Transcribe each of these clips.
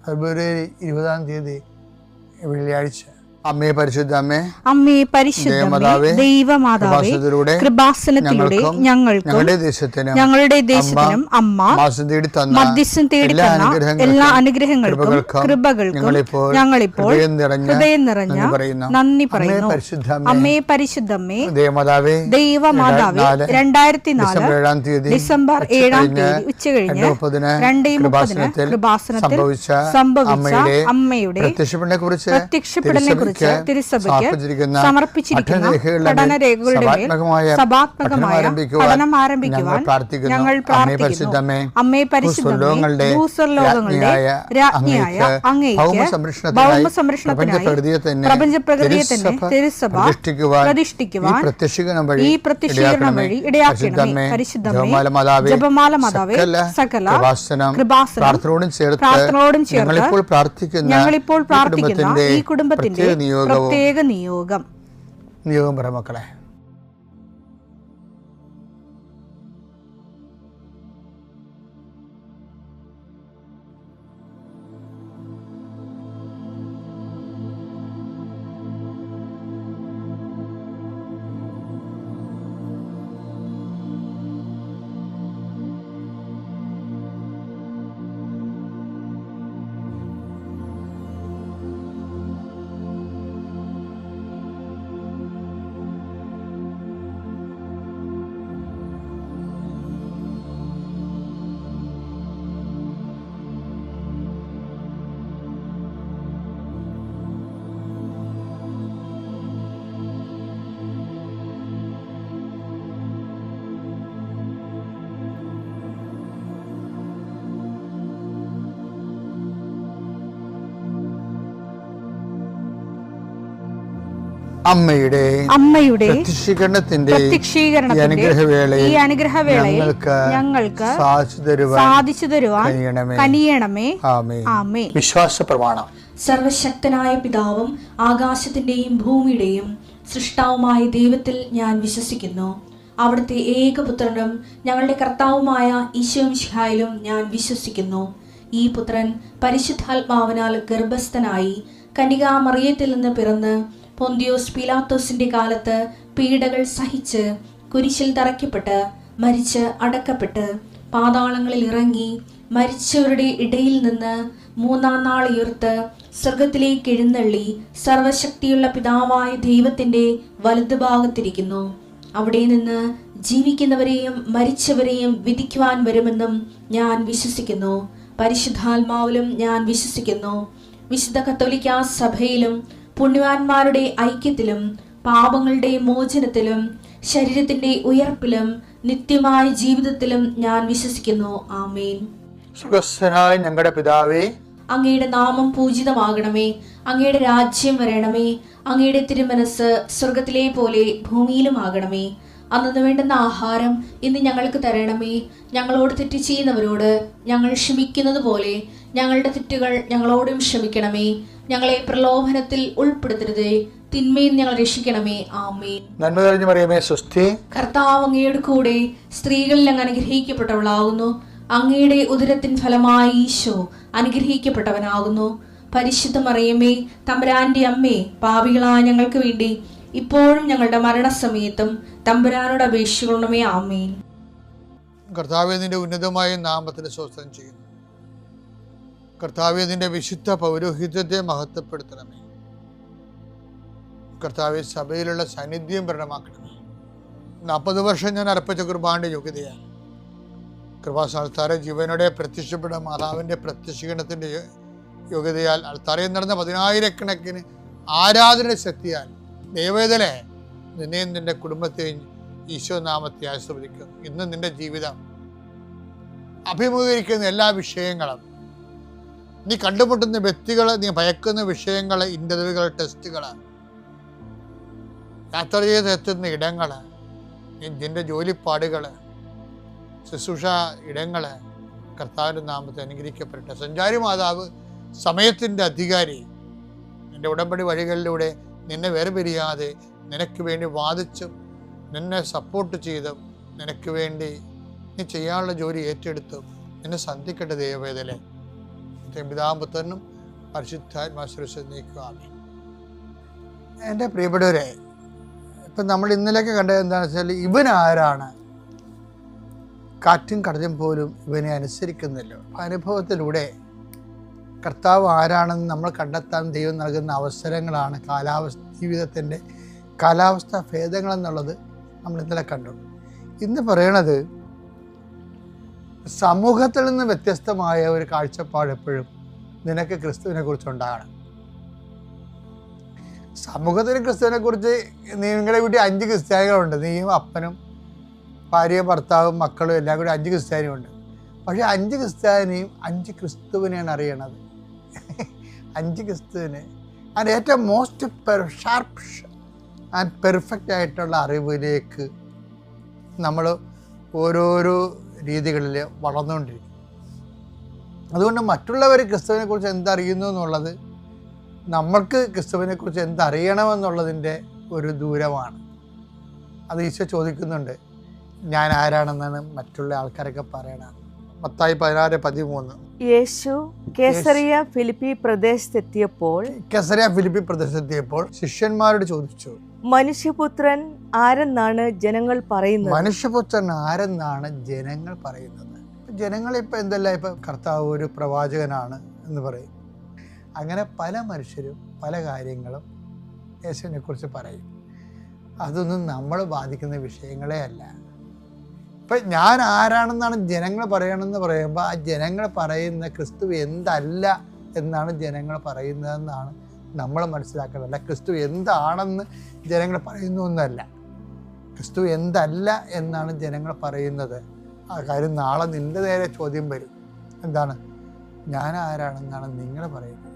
ഫെബ്രുവരി 20 വെള്ളിയാഴ്ച. അമ്മേ പരിശുദ്ധ അമ്മേ, അമ്മേ പരിശുദ്ധ ദൈവമാതാവേ, കൃപാസനത്തിലൂടെ ഞങ്ങൾക്കും ഞങ്ങളുടെ ദേശത്തിനും അമ്മ മധ്യസ്ഥം തേടി തന്ന എല്ലാ അനുഗ്രഹങ്ങൾക്കും കൃപകൾക്കും ഞങ്ങളിപ്പോൾ ഹൃദയം നിറഞ്ഞ നന്ദി പറയുന്നു. അമ്മേ പരിശുദ്ധമ്മേ ദൈവമാതാവേ, 2004 ഡിസംബർ 7 ഉച്ചകഴിഞ്ഞ് 2:30 കൃപാസനത്തിൽ സംഭവിച്ച അമ്മയുടെ പ്രത്യക്ഷപ്പെടലിനെ കുറിച്ച് തിരുസഭയ്ക്ക് സമർപ്പിച്ചിരിക്കുന്ന പഠനരേഖകളുടെ മേൽ സഭാത്മകമായ പഠനം ആരംഭിക്കുവാൻ ഞങ്ങൾ പ്രാർത്ഥിക്കുന്നു. അമ്മേ പരിശുദ്ധമേ, ഭൂസ്വർലോകങ്ങളുടെ രാജ്ഞിയായ അങ്ങേയ്ക്ക് ഭൗമസംരക്ഷണത്തിനായി പ്രപഞ്ചപ്രകൃതിയെ തന്നെ തിരുസഭ പ്രതിഷ്ഠിക്കുവാൻ ഈ പ്രത്യക്ഷീകരണം വഴി ഇടയാക്കണമേ. പരിശുദ്ധമേ, ജപമാല മാതാവേ, സകല കൃപാസനം പ്രാർത്ഥനയോടും ചേർത്ത് ഞങ്ങളിപ്പോൾ പ്രാർത്ഥിക്കുന്ന ഈ കുടുംബത്തിന്റെ പ്രത്യേക നിയോഗം പറ മക്കളെ. അമ്മയുടെ പ്രത്യക്ഷീകരണത്തിന്റെ ഈ അനുഗ്രഹവേളയിൽ ഞങ്ങൾക്ക് സാധിച്ചു തരുവാൻ കനിയണമേ. ആമേൻ. വിശ്വാസ പ്രമാണം. സർവശക്തനായ പിതാവും ആകാശത്തിന്റെയും ഭൂമിയുടെയും സൃഷ്ടാവുമായ ദൈവത്തിൽ ഞാൻ വിശ്വസിക്കുന്നു. അവിടുത്തെ ഏകപുത്രനും ഞങ്ങളുടെ കർത്താവുമായ ഈശോമിശിഹായിലും ഞാൻ വിശ്വസിക്കുന്നു. ഈ പുത്രൻ പരിശുദ്ധാത്മാവിനാൽ ഗർഭസ്ഥനായി കന്യകാമറിയത്തിൽ നിന്ന് പിറന്ന് പൊന്തിയോസ് പീലാത്തോസിന്റെ കാലത്ത് പീഡകൾ സഹിച്ച് കുരിശിൽ തറയ്ക്കപ്പെട്ട് മരിച്ച് അടക്കപ്പെട്ട് പാതാളങ്ങളിൽ ഇറങ്ങി മരിച്ചവരുടെ ഇടയിൽ നിന്ന് 3-ാം നാൾ ഉയർത്ത് സ്വർഗത്തിലേക്ക് എഴുന്നള്ളി സർവശക്തിയുള്ള പിതാവായ ദൈവത്തിന്റെ വലതുഭാഗത്തിരിക്കുന്നു. അവിടെ നിന്ന് ജീവിക്കുന്നവരെയും മരിച്ചവരെയും വിധിക്കുവാൻ വരുമെന്നും ഞാൻ വിശ്വസിക്കുന്നു. പരിശുദ്ധാത്മാവിലും ഞാൻ വിശ്വസിക്കുന്നു. വിശുദ്ധ കത്തോലിക്കാ സഭയിലും പുണ്യവാന്മാരുടെ ഐക്യത്തിലും പാപങ്ങളുടെ മോചനത്തിലും ശരീരത്തിന്റെ ഉയർപ്പിലും നിത്യമായ ജീവിതത്തിലും ഞാൻ വിശ്വസിക്കുന്നു. ആമേൻ. സുഖസ്ഥനായ ഞങ്ങളുടെ പിതാവേ, അങ്ങയുടെ നാമം പൂജിതമാകണമേ. അങ്ങയുടെ രാജ്യം വരണമേ. അങ്ങയുടെ തിരുമനസ് സ്വർഗത്തിലെ പോലെ ഭൂമിയിലുമാകണമേ. അന്നു വേണ്ടുന്ന ആഹാരം ഇന്ന് ഞങ്ങൾക്ക് തരണമേ. ഞങ്ങളോട് തെറ്റ് ചെയ്യുന്നവരോട് ഞങ്ങൾ ക്ഷമിക്കുന്നത് പോലെ ഞങ്ങളുടെ തെറ്റുകൾ ഞങ്ങളോടും ക്ഷമിക്കണമേ. ഞങ്ങളെ പ്രലോഭനത്തിൽ ഉൾപ്പെടുത്തരുതേ, തിന്മയിൽ ഞങ്ങൾ രക്ഷിക്കണമേ. ആമേൻ. നന്മ നിറഞ്ഞ മറിയമേ, സ്വസ്തി. കർത്താവ് അങ്ങയുടെ കൂടെ സ്ത്രീകളിൽ അങ്ങ് അനുഗ്രഹിക്കപ്പെട്ടവളാകുന്നു. അങ്ങയുടെ ഉദരത്തിൻ ഫലമായി ഈശോ അനുഗ്രഹിക്കപ്പെട്ടവനാകുന്നു. പരിശുദ്ധ മറിയമേ, തമ്പുരാന്റെ അമ്മേ, പാപികളായ ഞങ്ങൾക്ക് വേണ്ടി ഇപ്പോഴും ഞങ്ങളുടെ മരണസമയത്തും തമ്പുരാനോട് അപേക്ഷിക്കണമേ. ആമേൻ. കർത്താവേ, നിന്റെ ഉന്നതമായ നാമത്തിന് സ്തോത്രം ചെയ്യുന്നു. കർത്താവേ, നിന്റെ വിശുദ്ധ പൗരോഹിത്യത്തെ മഹത്വപ്പെടുത്തണമേ. കർത്താവേ, സഭയിലുള്ള സാന്നിധ്യം പ്രകടമാക്കണമേ. 40 വർഷം ഞാൻ അർപ്പിച്ച കുർബാനയുടെ യോഗ്യതയാണ്. കൃപാസ്ഥാനത്താറെ ജീവനോടെ പ്രത്യക്ഷപ്പെട്ട മാതാവിൻ്റെ പ്രത്യക്ഷീകരണത്തിൻ്റെ യോഗ്യതയാൽ അൾത്താരയിൽ നടന്ന 10,000-കണക്കിന് ആരാധനയുടെ ശക്തിയാൽ ദൈവവേദനെ നിന്നെയും നിന്റെ കുടുംബത്തെയും ഈശോ നാമത്തെ ആശീർവദിക്കുന്നു. ഇന്ന് നിന്റെ ജീവിതം അഭിമുഖീകരിക്കുന്ന എല്ലാ വിഷയങ്ങളും, നീ കണ്ടുമുട്ടുന്ന വ്യക്തികൾ, നീ ഭയക്കുന്ന വിഷയങ്ങൾ, ഇന്റർവ്യൂകൾ, ടെസ്റ്റുകൾ, യാത്ര ചെയ്തെത്തുന്ന ഇടങ്ങൾ, നിന്റെ ജോലിപ്പാടുകൾ, ശുശ്രൂഷ ഇടങ്ങൾ കർത്താവിൻ്റെ നാമത്തെ അനുഗ്രഹിക്കപ്പെടട്ടെ. സഞ്ചാരി മാതാവ്, സമയത്തിൻ്റെ അധികാരി, നിന്റെ ഉടമ്പടി വഴികളിലൂടെ നിന്നെ വേർപിരിയാതെ നിനക്ക് വേണ്ടി വാദിച്ചും നിന്നെ സപ്പോർട്ട് ചെയ്തും നിനക്ക് വേണ്ടി നീ ചെയ്യാനുള്ള ജോലി ഏറ്റെടുത്തും നിന്നെ സന്ധിക്കട്ടെ. ദൈവവേദനെ പ്രത്യേക പിതാവും പുത്രനും പരിശുദ്ധാത്മാശ്വരസ്വ. ആമേൻ. എൻ്റെ പ്രിയപ്പെട്ടവരെ, ഇപ്പം നമ്മൾ ഇന്നലെയൊക്കെ കണ്ടത് എന്താണെന്ന് വെച്ചാൽ, ഇവൻ ആരാണ്? കാറ്റും കടലും പോലും ഇവനെ അനുസരിക്കുന്നില്ലോ. അനുഭവത്തിലൂടെ കർത്താവ് ആരാണെന്ന് നമ്മൾ കണ്ടെത്താൻ ദൈവം നൽകുന്ന അവസരങ്ങളാണ് ജീവിതത്തിൻ്റെ കാലാവസ്ഥാ ഭേദങ്ങളെന്നുള്ളത് നമ്മൾ ഇന്നലെ കണ്ടു. ഇന്ന് പറയണത് സമൂഹത്തിൽ നിന്ന് വ്യത്യസ്തമായ ഒരു കാഴ്ചപ്പാട് എപ്പോഴും നിനക്ക് ക്രിസ്തുവിനെ കുറിച്ച് ഉണ്ടാകണം. സമൂഹത്തിന് ക്രിസ്തുവിനെ കുറിച്ച്, നിങ്ങളുടെ വീട്ടിൽ 5 ക്രിസ്ത്യാനികളുണ്ട്, നീയും അപ്പനും ഭാര്യയും ഭർത്താവും മക്കളും എല്ലാം കൂടി 5 ക്രിസ്ത്യാനിയുണ്ട്. പക്ഷേ 5 ക്രിസ്ത്യാനിയും 5 ക്രിസ്തുവിനെയാണ് അറിയണത്. 5 ക്രിസ്തുവിനെ അതിൻ്റെ ഏറ്റവും മോസ്റ്റ് ഷാർപ്പ് ആൻഡ് പെർഫെക്റ്റ് ആയിട്ടുള്ള അറിവിലേക്ക് നമ്മൾ ഓരോരോ രീതികളിൽ വളർന്നുകൊണ്ടിരിക്കും. അതുകൊണ്ട് മറ്റുള്ളവർ ക്രിസ്തുവിനെ കുറിച്ച് എന്തറിയുന്നു എന്നുള്ളത് നമ്മൾക്ക് ക്രിസ്തുവിനെക്കുറിച്ച് എന്തറിയണമെന്നുള്ളതിൻ്റെ ഒരു ദൂരമാണ്. അത് ഈശോ ചോദിക്കുന്നുണ്ട്, ഞാൻ ആരാണെന്നാണ് മറ്റുള്ള ആൾക്കാരൊക്കെ പറയണത്. മത്തായി 16:13. യേശു കേസറിയ ഫിലിപ്പി പ്രദേശത്തെത്തിയപ്പോൾ ശിഷ്യന്മാരോട് ചോദിച്ചു, മനുഷ്യപുത്രൻ ആരെന്നാണ് ജനങ്ങൾ പറയുന്നത്? മനുഷ്യപുത്രൻ ആരെന്നാണ് ജനങ്ങൾ പറയുന്നത്? ജനങ്ങളിപ്പോൾ എന്തെല്ലാം, ഇപ്പം കർത്താവ് ഒരു പ്രവാചകനാണ് എന്ന് പറയും. അങ്ങനെ പല മനുഷ്യരും പല കാര്യങ്ങളും യേശുവിനെ കുറിച്ച് പറയും. അതൊന്നും നമ്മൾ ബാധിക്കുന്ന വിഷയങ്ങളേ അല്ല. ഇപ്പം ഞാൻ ആരാണെന്നാണ് ജനങ്ങൾ പറയണമെന്ന് പറയുമ്പോൾ, ആ ജനങ്ങൾ പറയുന്ന ക്രിസ്തു എന്തല്ല എന്നാണ് ജനങ്ങൾ പറയുന്നതെന്നാണ് നമ്മൾ മനസ്സിലാക്കേണ്ടത്. അല്ല ക്രിസ്തു എന്താണെന്ന് ജനങ്ങൾ പറയുന്നു എന്നല്ല, ക്രിസ്തു എന്തല്ല എന്നാണ് ജനങ്ങൾ പറയുന്നത്. ആ കാര്യം നാളെ നിൻ്റെ നേരെ ചോദ്യം വരും. എന്താണ്? ഞാൻ ആരാണെന്നാണ് നിങ്ങൾ പറയുന്നത്.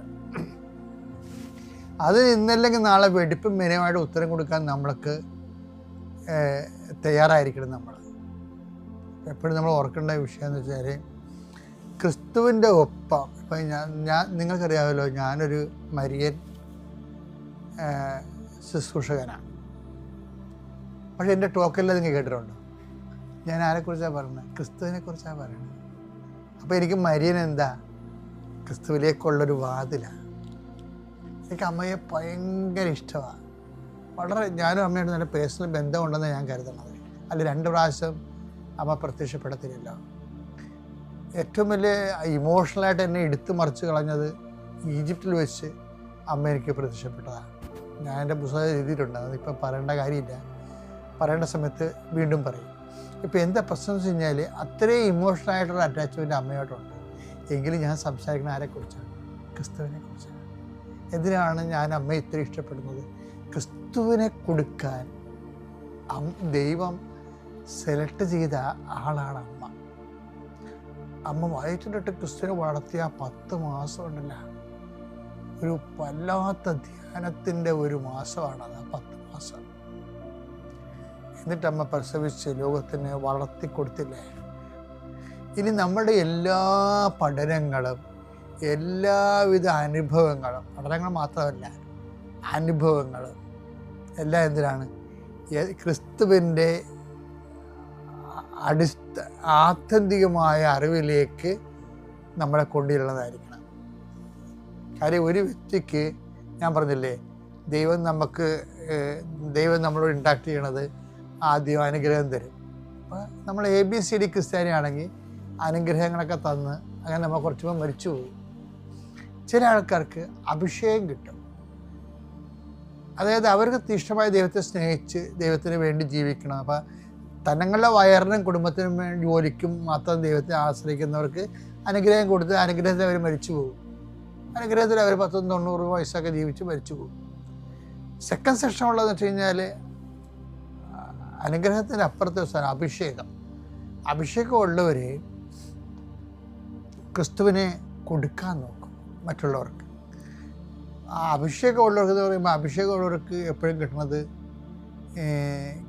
അത് ഇന്നല്ലെങ്കിൽ നാളെ വെടിപ്പും മെനയുമായിട്ട് ഉത്തരം കൊടുക്കാൻ നമ്മൾക്ക് തയ്യാറായിരിക്കണം. നമ്മൾ എപ്പോഴും നമ്മൾ ഓർക്കേണ്ട വിഷയം എന്ന് വെച്ചാൽ, ക്രിസ്തുവിൻ്റെ ഒപ്പം. ഇപ്പം ഞാൻ നിങ്ങൾക്കറിയാമല്ലോ, ഞാനൊരു മരിയൻ ശുശ്രൂഷകനാണ്. പക്ഷെ എൻ്റെ ടോക്കെല്ലാം നിങ്ങൾ കേട്ടിട്ടുണ്ടോ? ഞാൻ ആരെക്കുറിച്ചാണ് പറയുന്നത്? ക്രിസ്തുവിനെ കുറിച്ചാണ് പറയുന്നത്. അപ്പോൾ എനിക്ക് മരിയൻ എന്താ? ക്രിസ്തുവിലേക്കുള്ളൊരു വാതിലാണ്. എനിക്ക് അമ്മയെ ഭയങ്കര ഇഷ്ടമാണ്. വളരെ ഞാനും അമ്മയോട് നല്ല പേഴ്സണൽ ബന്ധമുണ്ടെന്ന് ഞാൻ കരുതണത്. അല്ല 2 പ്രാവശ്യം അമ്മ പ്രത്യക്ഷപ്പെടത്തില്ലല്ലോ. ഏറ്റവും വലിയ ഇമോഷണലായിട്ട് എന്നെ എടുത്തു മറിച്ച് കളഞ്ഞത് ഈജിപ്തിൽ വെച്ച് അമ്മ എനിക്ക് പ്രത്യക്ഷപ്പെട്ടതാണ്. ഞാൻ എൻ്റെ പുസ്തകം എഴുതിയിട്ടുണ്ട്, അതിപ്പോൾ പറയേണ്ട കാര്യമില്ല, പറയേണ്ട സമയത്ത് വീണ്ടും പറയും. ഇപ്പോൾ എന്താ പ്രശ്നം എന്ന് വെച്ച് കഴിഞ്ഞാൽ, അത്രയും ഇമോഷണലായിട്ടുള്ള അറ്റാച്ച്മെൻറ്റ് അമ്മയോട്ടുണ്ട്. എങ്കിലും ഞാൻ സംസാരിക്കുന്ന ആരെക്കുറിച്ചാണ്? ക്രിസ്തുവിനെ കുറിച്ചാണ്. എന്തിനാണ് ഞാൻ അമ്മയെ ഇത്ര ഇഷ്ടപ്പെടുന്നത്? ക്രിസ്തുവിനെ കൊടുക്കാൻ ദൈവം സെലക്ട് ചെയ്ത ആളാണ് അമ്മ. അമ്മ വയറ്റിലിട്ട് ക്രിസ്തുവിനെ വളർത്തിയ 10 മാസം ഉണ്ടല്ല, ഒരു വല്ലാത്ത ധ്യാനത്തിൻ്റെ ഒരു മാസമാണത്, ആ 10 മാസം. എന്നിട്ട് അമ്മ പ്രസവിച്ച് ലോകത്തിന് വളർത്തിക്കൊടുത്തില്ലേ. ഇനി നമ്മുടെ എല്ലാ പഠനങ്ങളും എല്ലാവിധ അനുഭവങ്ങളും, പഠനങ്ങൾ മാത്രമല്ല അനുഭവങ്ങളും എല്ലാം എന്തിനാണ്? ക്രിസ്തുവിൻ്റെ ആത്യന്തികമായ അറിവിലേക്ക് നമ്മളെ കൊണ്ടുവരുന്നതായിരിക്കണം. കാര്യം ഒരു വ്യക്തിക്ക്, ഞാൻ പറഞ്ഞില്ലേ, ദൈവം നമ്മളോട് ഇൻടാക്ട് ചെയ്യണത് ആദ്യം അനുഗ്രഹം തരും. അപ്പോൾ നമ്മൾ ABCD ക്രിസ്ത്യാനിയാണെങ്കിൽ അനുഗ്രഹങ്ങളൊക്കെ തന്ന് അങ്ങനെ നമ്മൾ കുറച്ചുമ്പോൾ മരിച്ചു പോകും. ചില ആൾക്കാർക്ക് അഭിഷേകം കിട്ടും. അതായത് അവർക്ക് ഇഷ്ടമായ ദൈവത്തെ സ്നേഹിച്ച് ദൈവത്തിന് വേണ്ടി ജീവിക്കണം. അപ്പോൾ തങ്ങളുടെ വയറിനും കുടുംബത്തിനും വേണ്ടി ജോലിക്കും മാത്രം ദൈവത്തെ ആശ്രയിക്കുന്നവർക്ക് അനുഗ്രഹം കൊടുത്ത് അനുഗ്രഹത്തിൽ അവർ മരിച്ചു പോകും. അനുഗ്രഹത്തിൽ അവർ 90 വയസ്സൊക്കെ ജീവിച്ച് മരിച്ചു പോകും. സെക്കൻഡ് സെക്ഷൻ ഉള്ളതെന്ന് വെച്ച് കഴിഞ്ഞാൽ, അനുഗ്രഹത്തിൻ്റെ അപ്പുറത്തെ സ്ഥലം അഭിഷേകം ഉള്ളവർ ക്രിസ്തുവിനെ കൊടുക്കാൻ നോക്കും മറ്റുള്ളവർക്ക്. ആ അഭിഷേകമുള്ളവർക്ക് എന്ന് പറയുമ്പോൾ, അഭിഷേകമുള്ളവർക്ക് എപ്പോഴും കിട്ടുന്നത്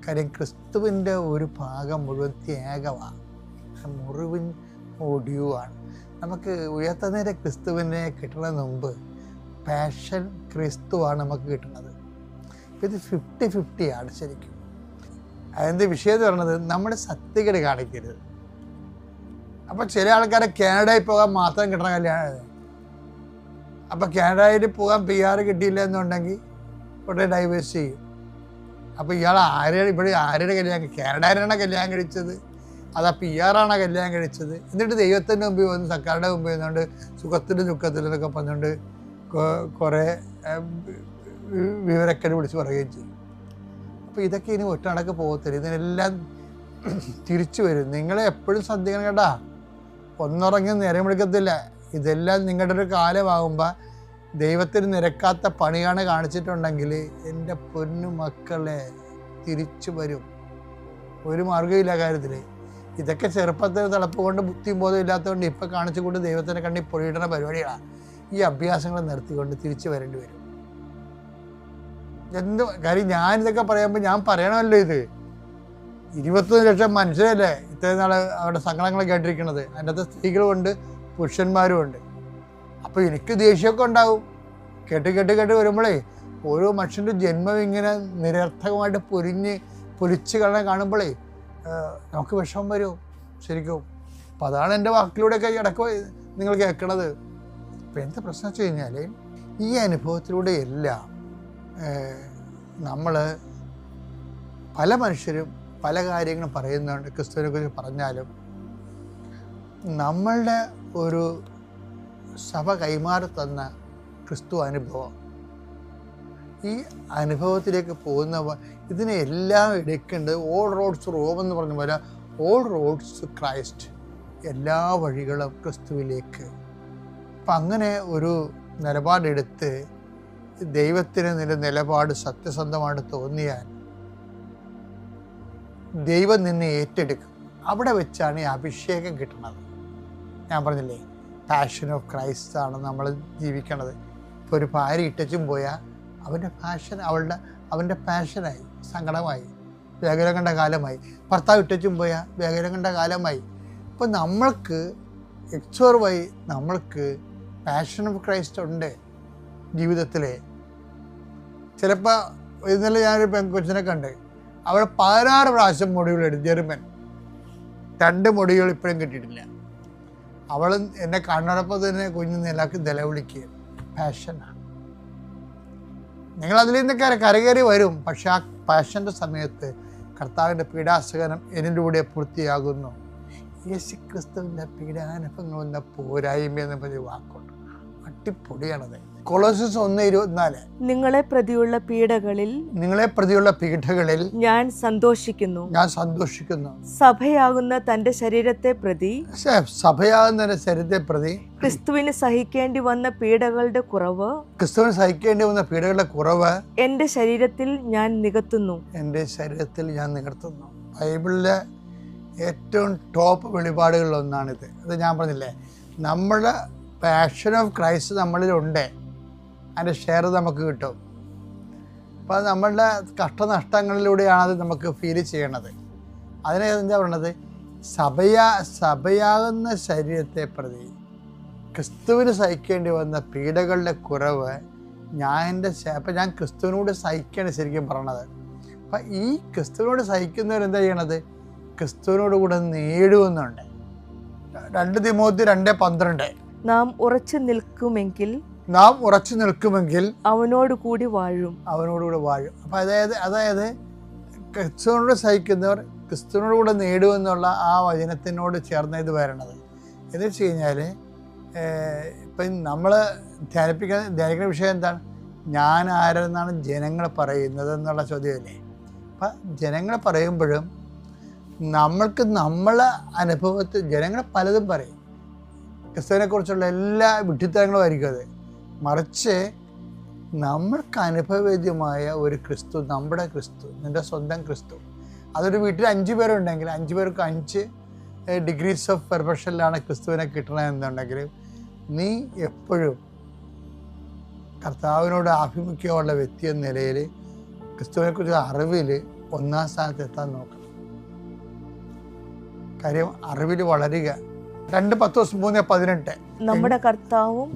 കാര്യം ക്രിസ്തുവിൻ്റെ ഒരു ഭാഗം മുഴുവൻ ത്യാഗമാണ്, മുറിവിൻ ഒടിയുവാണ്. നമുക്ക് ഉയർത്തുന്നതിൻ്റെ ക്രിസ്തുവിനെ കിട്ടുന്നതിന് മുമ്പ് പാഷൻ ക്രിസ്തുവാണ് നമുക്ക് കിട്ടുന്നത്. ഇത് 50-50 ശരിക്കും. അതിൻ്റെ വിഷയം എന്ന് പറയുന്നത്, നമ്മുടെ സത്യക്കേട് കാണിക്കരുത്. അപ്പോൾ ചില ആൾക്കാരെ കാനഡയിൽ പോകാൻ മാത്രം കിട്ടണ കല്യാണം, അപ്പോൾ കാനഡയിൽ പോകാൻ PR കിട്ടിയില്ല എന്നുണ്ടെങ്കിൽ ഉടനെ ഡൈവേഴ്സ് ചെയ്യും. അപ്പോൾ ഇയാൾ ഇവിടെ ആരുടെ കല്യാണം, കാനഡയിലാണ് കല്യാണം കഴിച്ചത്, അതാ PR ആണോ കല്യാണം കഴിച്ചത്? എന്നിട്ട് ദൈവത്തിൻ്റെ മുമ്പിൽ വന്ന് സർക്കാരുടെ മുമ്പിൽ വന്നുകൊണ്ട് സുഖത്തിലും ദുഃഖത്തിലും എന്നൊക്കെ പറഞ്ഞുകൊണ്ട് കുറേ വിവരക്കേട് വിളിച്ച് പറയുകയും ചെയ്യും. അപ്പോൾ ഇതൊക്കെ ഇനി ഒറ്റണക്ക് പോകത്തില്ല, ഇതിനെല്ലാം തിരിച്ചു വരും. നിങ്ങളെ എപ്പോഴും ശ്രദ്ധിക്കണം കേട്ടാ, ഒന്നുറങ്ങി നേരം വിളിക്കത്തില്ല. ഇതെല്ലാം നിങ്ങളുടെ ഒരു കാലമാകുമ്പോൾ ദൈവത്തിന് നിരക്കാത്ത പണിയാണ് കാണിച്ചിട്ടുണ്ടെങ്കിൽ എൻ്റെ പൊന്നു മക്കളെ തിരിച്ചു വരും. ഒരു മാർഗ്ഗമില്ല കാര്യത്തിൽ. ഇതൊക്കെ ചെറുപ്പത്തിൽ തിളപ്പ് കൊണ്ട് ബുദ്ധിയും ബോധം ഇല്ലാത്തതുകൊണ്ട് ഇപ്പം കാണിച്ചുകൊണ്ട് ദൈവത്തിൻ്റെ കണ്ണി പൊഴിയിടുന്ന പരിപാടികളാണ്. ഈ അഭ്യാസങ്ങൾ നിർത്തിക്കൊണ്ട് തിരിച്ചു വരേണ്ടി വരും. എന്ത് കാര്യം, ഞാനിതൊക്കെ പറയുമ്പോൾ ഞാൻ പറയണമല്ലോ, ഇത് 21 ലക്ഷം മനുഷ്യരല്ലേ ഇത്രയും നാൾ അവരുടെ സങ്കടങ്ങൾ കേട്ടിരിക്കുന്നത്. അതിൻ്റെ അകത്ത് സ്ത്രീകളുമുണ്ട് പുരുഷന്മാരും ഉണ്ട്. അപ്പോൾ എനിക്ക് ദേഷ്യമൊക്കെ ഉണ്ടാവും കേട്ട് വരുമ്പോഴേ ഓരോ മനുഷ്യൻ്റെ ജന്മം ഇങ്ങനെ നിരർത്ഥകമായിട്ട് പൊലിച്ച് കാണുമ്പോഴേ നമുക്ക് വിഷമം വരും ശരിക്കും. അപ്പം അതാണ് എൻ്റെ വാക്കിലൂടെയൊക്കെ ഇടയ്ക്ക് നിങ്ങൾ കേൾക്കണത്. അപ്പം എന്താ പ്രശ്നം വെച്ച് കഴിഞ്ഞാൽ, ഈ അനുഭവത്തിലൂടെ എല്ലാം നമ്മൾ പല മനുഷ്യരും പല കാര്യങ്ങളും പറയുന്നുണ്ട്. ക്രിസ്തുവിനെ കുറിച്ച് പറഞ്ഞാലും നമ്മളുടെ ഒരു സഭ കൈമാറി തന്ന ക്രിസ്തു അനുഭവം, ഈ അനുഭവത്തിലേക്ക് പോകുന്ന ഇതിനെ എല്ലാം എടുക്കേണ്ടത് ഓൾ റോഡ്സ് റോം എന്ന് പറഞ്ഞ പോലെ ഓൾ റോഡ്സ് ക്രൈസ്റ്റ്, എല്ലാ വഴികളും ക്രിസ്തുവിലേക്ക്. അപ്പം അങ്ങനെ ഒരു നിലപാടെടുത്ത് ദൈവത്തിന് നിലപാട് സത്യസന്ധമായിട്ട് തോന്നിയാൽ ദൈവം നിന്നെ ഏറ്റെടുക്കും. അവിടെ വെച്ചാണ് ഈ അഭിഷേകം കിട്ടുന്നത്. ഞാൻ പറഞ്ഞില്ലേ, പാഷൻ ഓഫ് ക്രൈസ്റ്റ് ആണ് നമ്മൾ ജീവിക്കണത്. ഇപ്പോൾ ഒരു ഭാര്യ ഇട്ടച്ചും പോയാൽ അവൻ്റെ പാഷൻ അവൻ്റെ പാഷനായി, സങ്കടമായി, വേഗരം കണ്ട കാലമായി. ഭർത്താവ് ഇട്ടച്ചും പോയാൽ വേഗരം കണ്ട കാലമായി. അപ്പോൾ നമ്മൾക്ക് എക്സോർവായി നമ്മൾക്ക് പാഷൻ ഓഫ് ക്രൈസ്റ്റ് ഉണ്ട് ജീവിതത്തിൽ. ചിലപ്പോൾ ഇന്നലെ ഞാനൊരു പെൺകൊച്ചിനെ കണ്ട്, അവൾ 16 പ്രാവശ്യം മൊടികളെടുത്ത്, ജർമ്മൻ 2 മൊടികൾ ഇപ്പോഴും കിട്ടിയിട്ടില്ല. അവൾ എന്നെ കണ്ണടപ്പോൾ തന്നെ കുഞ്ഞു നിലക്ക് നിലവിളിക്കുക. പാഷനാണ്. നിങ്ങളതിൽ നിന്നൊക്കെ കരകയറി വരും. പക്ഷെ ആ പാഷൻ്റെ സമയത്ത് കർത്താവിൻ്റെ പീഡാസഹനം എന്നിലൂടെ പൂർത്തിയാകുന്നു. യേശു ക്രിസ്തുവിൻ്റെ പീഡാനുഭവങ്ങൾ എന്ന പോരായ്മ എന്ന പറഞ്ഞ വാക്കുണ്ട്. അട്ടിപ്പൊടിയാണത്. കൊളോസ്യസ് 1:24 നിങ്ങളെ പ്രതിയുള്ള പീഡകളിൽ ഞാൻ സന്തോഷിക്കുന്നു. സഭയാകുന്ന തന്റെ ശരീരത്തെ പ്രതി ക്രിസ്തുവിന് സഹിക്കേണ്ടി വന്ന പീഡകളുടെ കുറവ് എന്റെ ശരീരത്തിൽ ഞാൻ നികത്തുന്നു. ബൈബിളിലെ ഏറ്റവും ടോപ്പ് വെളിപാടുകളിൽ ഒന്നാണിത്. അത് ഞാൻ പറഞ്ഞില്ലേ, നമ്മുടെ പാഷൻ ഓഫ് ക്രൈസ്റ്റ് നമ്മളിലുണ്ട്. അതിൻ്റെ ഷെയർ നമുക്ക് കിട്ടും. അപ്പോൾ അത് നമ്മളുടെ കഷ്ടനഷ്ടങ്ങളിലൂടെയാണ് അത് നമുക്ക് ഫീൽ ചെയ്യണത്. അതിനെ എന്താ പറയുന്നത്, സഭയാകുന്ന ശരീരത്തെ പ്രതി ക്രിസ്തുവിന് സഹിക്കേണ്ടി വന്ന പീഡകളുടെ കുറവ് അപ്പം ഞാൻ ക്രിസ്തുവിനോട് സഹിക്കുകയാണ് ശരിക്കും പറയണത്. അപ്പം ഈ ക്രിസ്തുവിനോട് സഹിക്കുന്നവരെന്താ ചെയ്യണത്, ക്രിസ്തുവിനോട് കൂടെ നേടുമെന്നുണ്ട്. 2 തിമോത്തി 2:12 നാം ഉറച്ചു നിൽക്കുമെങ്കിൽ അവനോട് കൂടി വാഴും. അപ്പം അതായത് ക്രിസ്തുവിനോട് സഹിക്കുന്നവർ ക്രിസ്തുവിനോട് കൂടെ നേടുമെന്നുള്ള ആ വചനത്തിനോട് ചേർന്ന ഇത് വരണത്. എന്ന് വെച്ച് കഴിഞ്ഞാൽ ഇപ്പം നമ്മൾ ധ്യാനിക്കുന്ന വിഷയം എന്താണ്, ഞാൻ ആരെന്നാണ് ജനങ്ങൾ പറയുന്നത് എന്നുള്ള ചോദ്യമല്ലേ. അപ്പം ജനങ്ങൾ പറയുമ്പോഴും നമ്മൾക്ക് നമ്മളെ അനുഭവത്തിൽ ജനങ്ങൾ പലതും പറയും. ക്രിസ്തുവിനെക്കുറിച്ചുള്ള എല്ലാ വിഡ്ഢിത്തരങ്ങളും ആയിരിക്കും അത്. മറിച്ച് നമ്മൾക്ക് അനുഭവവേദ്യമായ ഒരു ക്രിസ്തു, നമ്മുടെ ക്രിസ്തു, നിൻ്റെ സ്വന്തം ക്രിസ്തു. അതൊരു വീട്ടിൽ 5 പേരുണ്ടെങ്കിൽ 5 പേർക്ക് 5 ഡിഗ്രീസ് ഓഫ് പെർഫെക്ഷനിലാണ് ക്രിസ്തുവിനെ കിട്ടണമെന്നുണ്ടെങ്കിൽ നീ എപ്പോഴും കർത്താവിനോട് ആഭിമുഖ്യമുള്ള വ്യക്തി എന്ന നിലയിൽ ക്രിസ്തുവിനെക്കുറിച്ച് അറിവിൽ 1-ാം സ്ഥാനത്ത് എത്താൻ നോക്കണം. കാര്യം അറിവിൽ വളരുക. 2:3-18 നമ്മുടെ കർത്താവും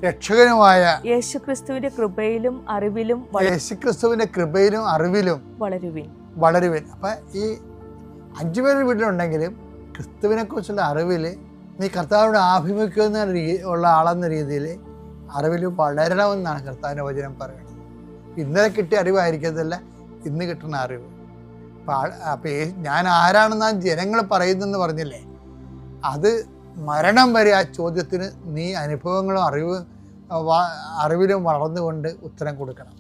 രക്ഷകനുമായ യേശുക്രിസ്തുവിന്റെ കൃപയിലും അറിവിലും വളരുവിൻ. അപ്പം ഈ 5 പേരുടെ വീട്ടിലുണ്ടെങ്കിലും ക്രിസ്തുവിനെ കുറിച്ചുള്ള അറിവിൽ നീ കർത്താവിനോട് ആഭിമുഖ്യം ഉള്ള ആളെന്ന രീതിയിൽ അറിവിൽ വളരണമെന്നാണ് കർത്താവിൻ്റെ വചനം പറയുന്നത്. ഇന്നലെ കിട്ടിയ അറിവായിരിക്കത്തില്ല ഇന്ന് കിട്ടുന്ന അറിവ്. അപ്പം ഞാൻ ആരാണെന്ന് ആ ജനങ്ങൾ പറയുന്നെന്ന് പറഞ്ഞില്ലേ, അത് മരണം വരെ ആ ചോദ്യത്തിന് നീ അനുഭവങ്ങളും അറിവിലും വളർന്നുകൊണ്ട് ഉത്തരം കൊടുക്കണം.